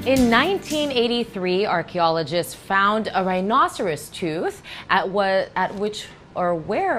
In 1983, archaeologists found a rhinoceros tooth at where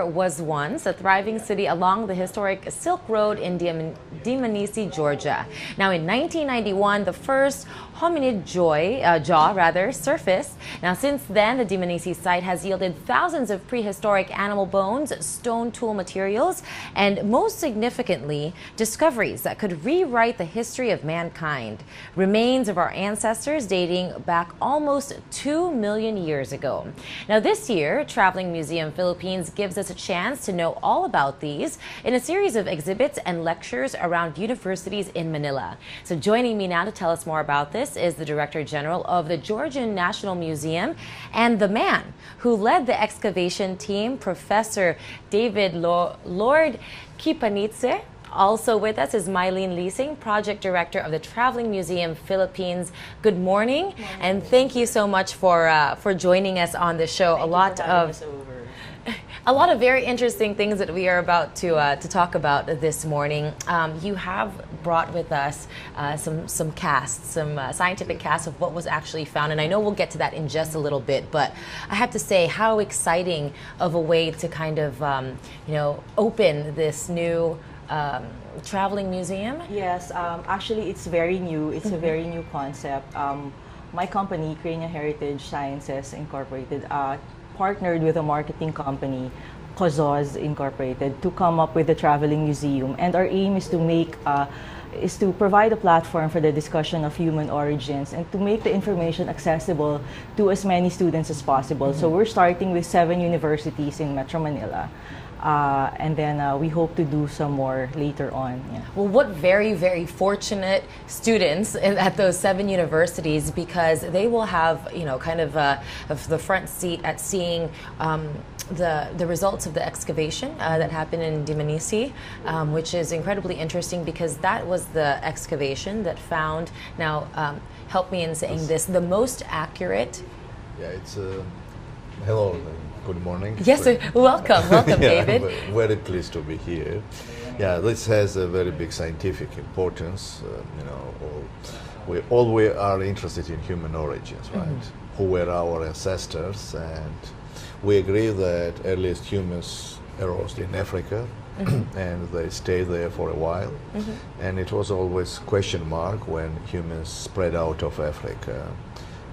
was once a thriving city along the historic Silk Road in Dmanisi, Georgia. Now, in 1991, the first hominid jaw surfaced. Now, since then, the Dmanisi site has yielded thousands of prehistoric animal bones, stone tool materials, and most significantly, discoveries that could rewrite the history of mankind. Remains of our ancestors dating back almost 2 million years ago. Now, this year, Traveling Museum Philippines gives us a chance to know all about these in a series of exhibits and lectures around universities in Manila. So joining me now to tell us more about this is the Director General of the Georgian National Museum and the man who led the excavation team, Professor David Lord Kipanitse. Also with us is Mylene Leasing, Project Director of the Traveling Museum Philippines. Good morning, and thank you so much for joining us on the show. A lot of very interesting things that we are about to talk about this morning. You have brought with us some scientific casts of what was actually found, and I know we'll get to that in just a little bit. But I have to say, how exciting of a way to kind of open this new traveling museum. Yes, actually it's very new. It's a very new concept. My company, Cranial Heritage Sciences Incorporated, partnered with a marketing company, Kozos Incorporated, to come up with a traveling museum. And our aim is to provide a platform for the discussion of human origins and to make the information accessible to as many students as possible. So we're starting with 7 universities in Metro Manila. And then we hope to do some more later on. Yeah. Well, what very, very fortunate students at those 7 universities, because they will have, kind of the front seat at seeing the results of the excavation that happened in Dmanisi, which is incredibly interesting because that was the excavation that found, now help me in saying this, the most accurate. Yeah, it's hello. Good morning. Yes, welcome, yeah, David. Very pleased to be here. Yeah, this has a very big scientific importance. We are interested in human origins, right? Who were our ancestors, and we agree that earliest humans arose in Africa, and they stayed there for a while. And it was always question mark when humans spread out of Africa.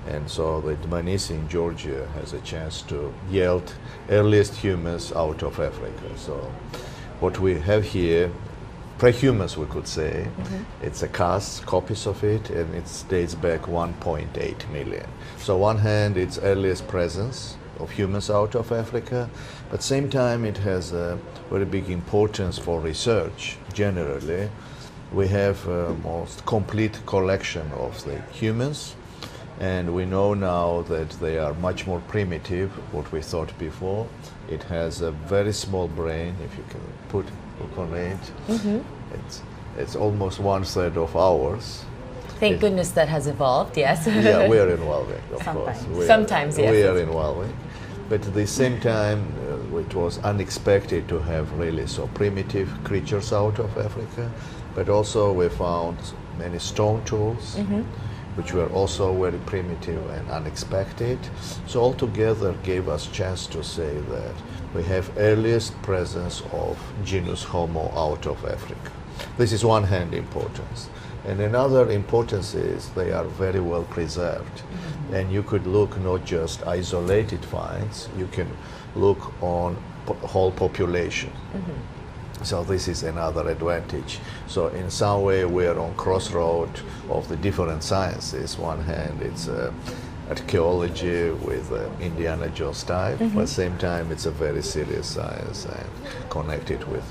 And so the Dmanisi in Georgia has a chance to yield earliest humans out of Africa. So what we have here, pre-humans we could say, it's a cast, copies of it, and it dates back 1.8 million. So on one hand, it's earliest presence of humans out of Africa, but same time it has a very big importance for research generally. We have a most complete collection of the humans, and we know now that they are much more primitive, what we thought before. It has a very small brain, if you can look on it. It's almost 1/3 of ours. Thank goodness that has evolved, yes. Yeah, we are evolving, of course. Sometimes, yes. We are evolving. But at the same time, it was unexpected to have really so primitive creatures out of Africa. But also we found many stone tools, which were also very primitive and unexpected. So altogether gave us chance to say that we have earliest presence of genus Homo out of Africa. This is one hand importance. And another importance is they are very well preserved. And you could look not just isolated finds, you can look on whole population. So this is another advantage. So in some way we are on crossroad of the different sciences. One hand it's archaeology with Indiana Jones type, but at the same time it's a very serious science and connected with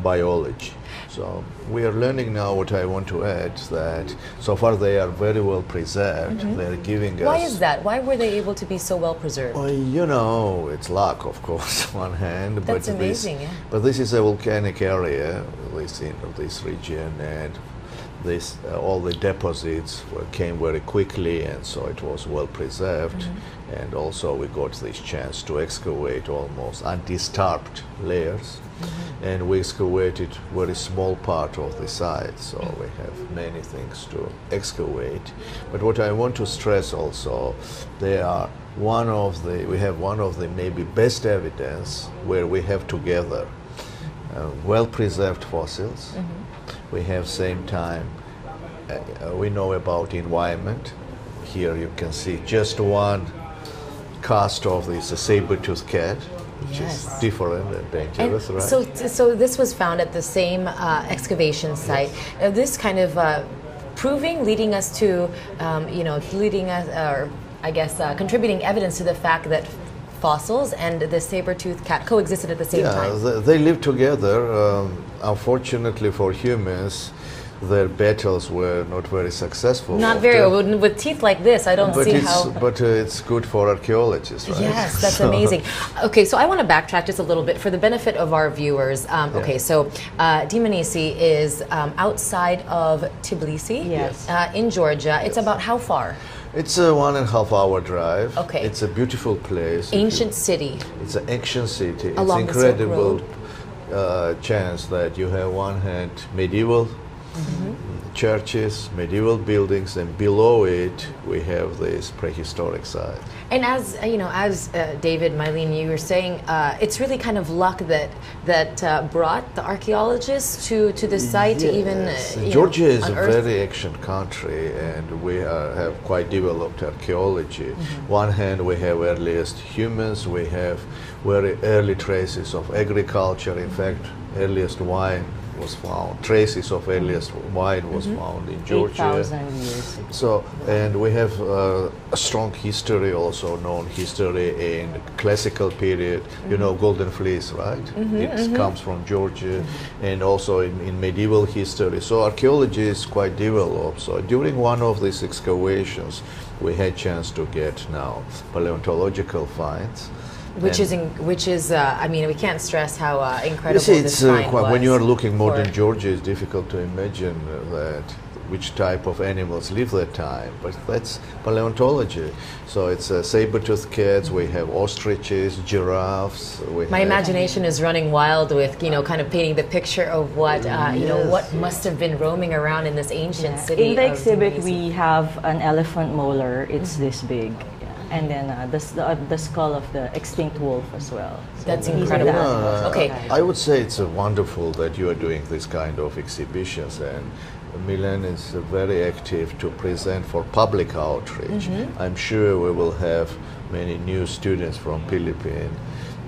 biology. So we are learning now, what I want to add, that so far they are very well preserved. They're giving us... Why is that? Why were they able to be so well preserved? Well, it's luck, of course, one hand. That's amazing, yeah. But this is a volcanic area, at least in this region, and this all the deposits came very quickly, and so it was well preserved. And also we got this chance to excavate almost undisturbed layers, and we excavated very small part of the site, so we have many things to excavate. But what I want to stress also, we have one of the maybe best evidence where we have together well preserved fossils. We have same time we know about environment. Here you can see just one cast of this saber-toothed cat, which is different and dangerous, right? So this was found at the same excavation site. This kind of leading us to, contributing evidence to the fact that fossils and the saber-toothed cat coexisted at the same time. Yeah, they live together. Unfortunately for humans, their battles were not very successful. Not very, with teeth like this, I don't see how. But it's good for archaeologists, right? Yes, that's amazing. Okay, so I want to backtrack just a little bit for the benefit of our viewers. Okay, so Dmanisi is outside of Tbilisi, in Georgia. It's about how far? It's a 1.5 hour drive. Okay. It's a beautiful place. Ancient city. It's an ancient city. Along it's incredible chance that you have one hand medieval churches, medieval buildings, and below it we have this prehistoric site. And as David, Mylene, you were saying, it's really kind of luck that brought the archaeologists to the site to even. Georgia is a very ancient country, and we have quite developed archaeology. One hand, we have earliest humans. We have very early traces of agriculture. In fact, earliest wine was found. Traces of earliest wine was found in Georgia. 8,000 years ago. So, and we have a strong history, also known history in classical period. You know, Golden Fleece, right? It comes from Georgia, and also in medieval history. So archaeology is quite developed. So during one of these excavations, we had chance to get now paleontological finds. Which is, I mean, we can't stress how incredible this find was. When you are looking modern Georgia, it's difficult to imagine which type of animals lived that time, but that's paleontology. So it's saber-toothed cats, we have ostriches, giraffes. My imagination is running wild with, kind of painting the picture of what, what must have been roaming around in this ancient city. In the exhibit, we have an elephant molar. It's this big. And then the skull of the extinct wolf as well. So that's incredible. Okay. I would say it's wonderful that you are doing this kind of exhibitions, and Milan is very active to present for public outreach. I'm sure we will have many new students from Philippines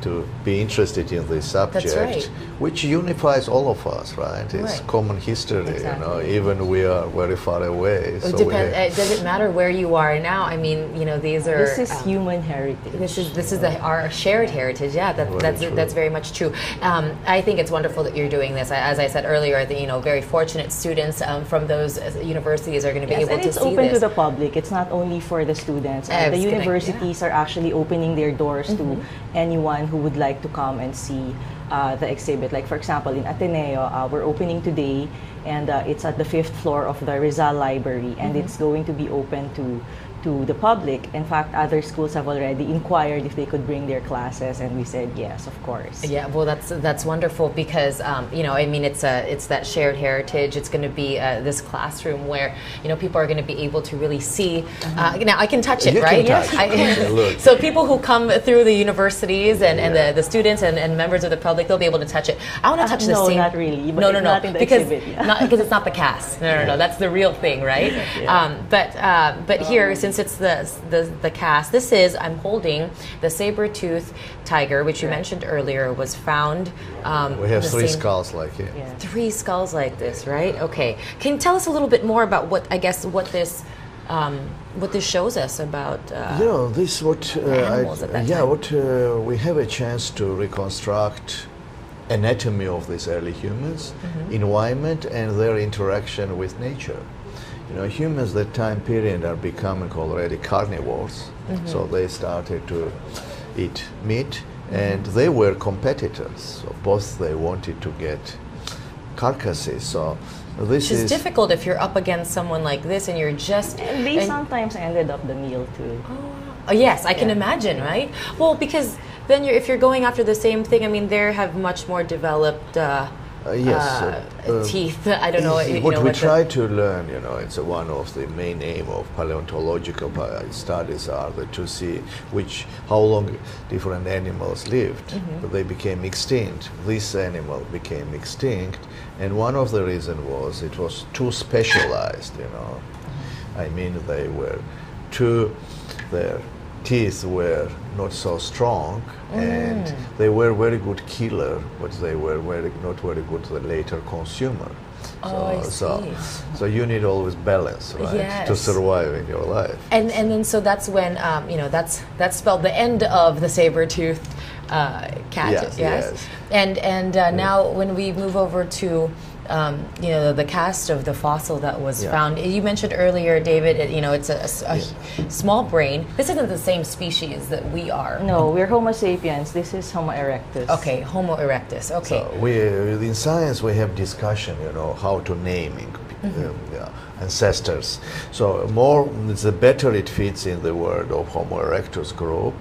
to be interested in this subject, which unifies all of us, right? It's common history, even we are very far away. So does it matter where you are now? I mean, these are. This is human heritage. This is our shared heritage. Yeah, that's very much true. I think it's wonderful that you're doing this. As I said earlier, very fortunate students from those universities are going to be able to see this. It's open to the public. It's not only for the students. The universities are actually opening their doors to anyone who would like to come and see the exhibit. Like, for example, in Ateneo, we're opening today, and it's at the 5th floor of the Rizal Library, and it's going to be open to the public. In fact, other schools have already inquired if they could bring their classes, and we said yes, of course. Yeah, well, that's wonderful because I mean, it's that shared heritage. It's going to be this classroom where people are going to be able to really see. Now I can touch it, you right? Can touch it. So people who come through the universities and the students and members of the public, they'll be able to touch it. I want to touch the same. No, not really. No, not in the exhibit. Because it's not the cast. No. That's the real thing, right? But here, since it's the cast, I'm holding the saber-toothed tiger, which you mentioned earlier was found. We have 3 skulls like it. Yeah. 3 skulls like this, right? Okay. Can you tell us a little bit more about what this shows us about? This we have a chance to reconstruct anatomy of these early humans, environment, and their interaction with nature. Humans that time period are becoming already carnivores, so they started to eat meat, and they were competitors. So both they wanted to get carcasses. So This Which is is difficult if you're up against someone like this and you're just... And they and- sometimes ended up the meal too. Oh, yes, I can Yeah. imagine, right? Well, because then if you're going after the same thing, I mean, they have much more developed teeth. I don't know. What we try to learn, it's one of the main aim of paleontological studies are to see how long different animals lived. But they became extinct. This animal became extinct, and one of the reasons was it was too specialized. I mean, their teeth were not so strong, and they were very good killer, but they were not very good later consumer. I see. So you need always balance, right, Yes. to survive in your life. And then so that's when that's spelled the end of the saber-toothed cat. Yes. And now when we move over to the cast of the fossil that was found. You mentioned earlier, David, it's a small brain. This isn't the same species that we are. No, we're Homo sapiens. This is Homo erectus. Okay, Homo erectus. Okay. So in science we have discussion, how to naming ancestors. So the better it fits in the word of Homo erectus group.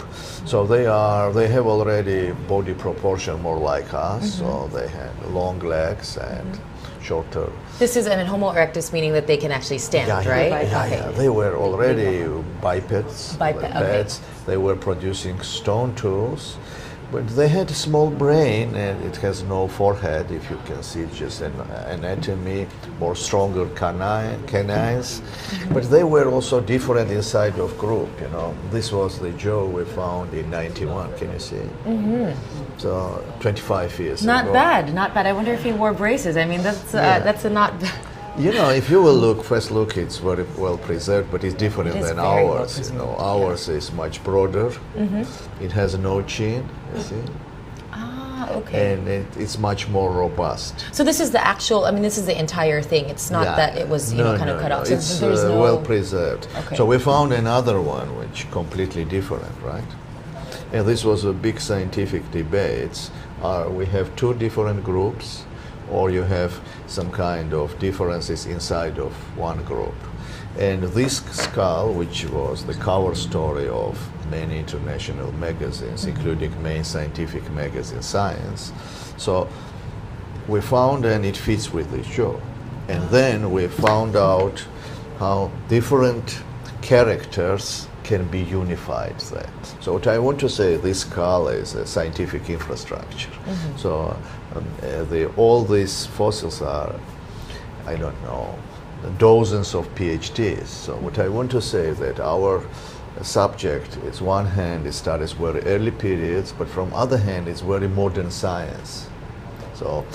So they have already body proportion more like us. So they have long legs and shorter. This is Homo erectus, meaning that they can actually stand, right? Yeah. They were already bipeds. Okay. They were producing stone tools, but they had a small brain, and it has no forehead. If you can see, just an anatomy, more stronger canines. But they were also different inside of group. This was the jaw we found in '91. Can you see? So 25 years ago. Not bad. I wonder if he wore braces. I mean, that's a not. If you will first look, it's very well preserved, but it's different than very well ours. preserved, Ours is much broader. It has no chin, you see, Okay. and it's much more robust. So this is the actual. I mean, this is the entire thing. It's not that it was kind of cut out. So It's there's no well preserved. Okay. So we found another one which completely different, right? And this was a big scientific debate. We have two different groups, or you have some kind of differences inside of one group. And this skull, which was the cover story of many international magazines, including main scientific magazine Science, so we found, and it fits with the jaw. And then we found out how different characters can be unified there. So what I want to say, this skull is a scientific infrastructure. So all these fossils are, I don't know, dozens of PhDs. So what I want to say is that our subject is one hand, it starts very early periods, but from other hand, it's very modern science. So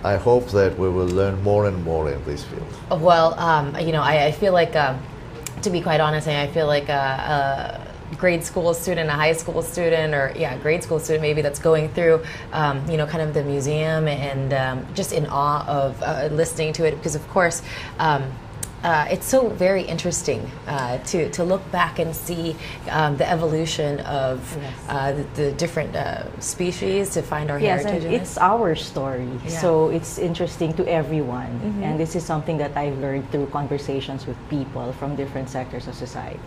I hope that we will learn more and more in this field. Well, I feel like, to be quite honest, I feel like a grade school student, a high school student, or grade school student maybe that's going through, kind of the museum and just in awe of listening to it, because of course, it's so very interesting to look back and see the evolution of the different species, to find our heritage. And it's our story, so it's interesting to everyone. And this is something that I've learned through conversations with people from different sectors of society.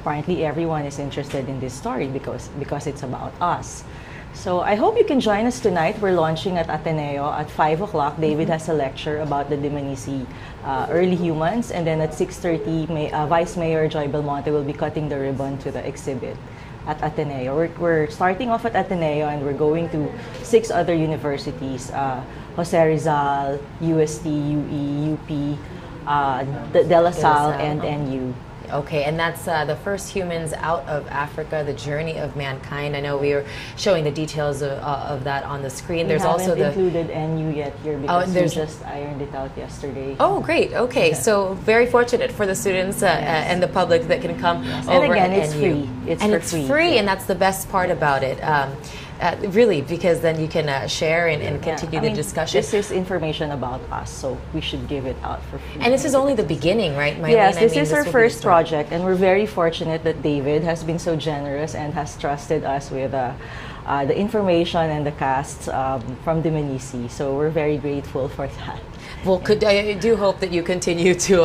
Apparently, everyone is interested in this story because it's about us. So I hope you can join us tonight. We're launching at Ateneo at 5 o'clock. David has a lecture about the Dmanisi early humans. And then at 6:30, Vice Mayor Joy Belmonte will be cutting the ribbon to the exhibit at Ateneo. We're starting off at Ateneo, and we're going to 6 other universities, Jose Rizal, UST, UE, UP, De La Salle, and NU. Okay, and that's the first humans out of Africa, the journey of mankind. I know we were showing the details of that on the screen. There's also included NU yet here because we just ironed it out yesterday. Oh, great. Okay, so very fortunate for the students and the public that can come over. And again, at it's NU. free. It's free, and that's the best part about it. Really, because then you can share and continue the discussion. This is information about us, so we should give it out for free. And this is only the beginning, right, Mylene? Yes, this is our first project, and we're very fortunate that David has been so generous and has trusted us with the information and the casts from Dmanisi. So we're very grateful for that. Well, I do hope that you continue to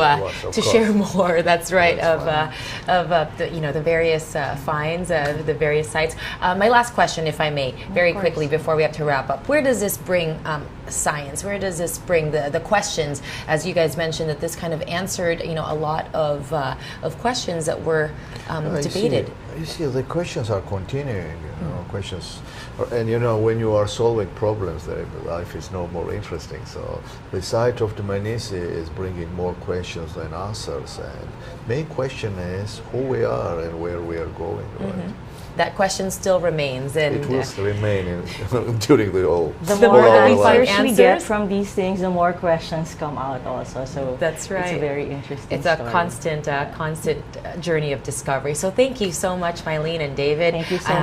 course. share more. That's right, That's of the various finds, the various sites. My last question, if I may, very quickly before we have to wrap up. Where does this bring science? Where does this bring the questions? As you guys mentioned, that this kind of answered a lot of questions that were debated. You see, the questions are continuing. Questions, and when you are solving problems, life is no more interesting. So the site of Dmanisi is bringing more questions than answers, and main question is who we are and where we are going. Right? That question still remains, and it will still remain during the whole. The more more answers we get from these things, the more questions come out also. So that's right. It's a very interesting. It's a constant journey of discovery. So thank you so much, Mylene and David. Thank you so much.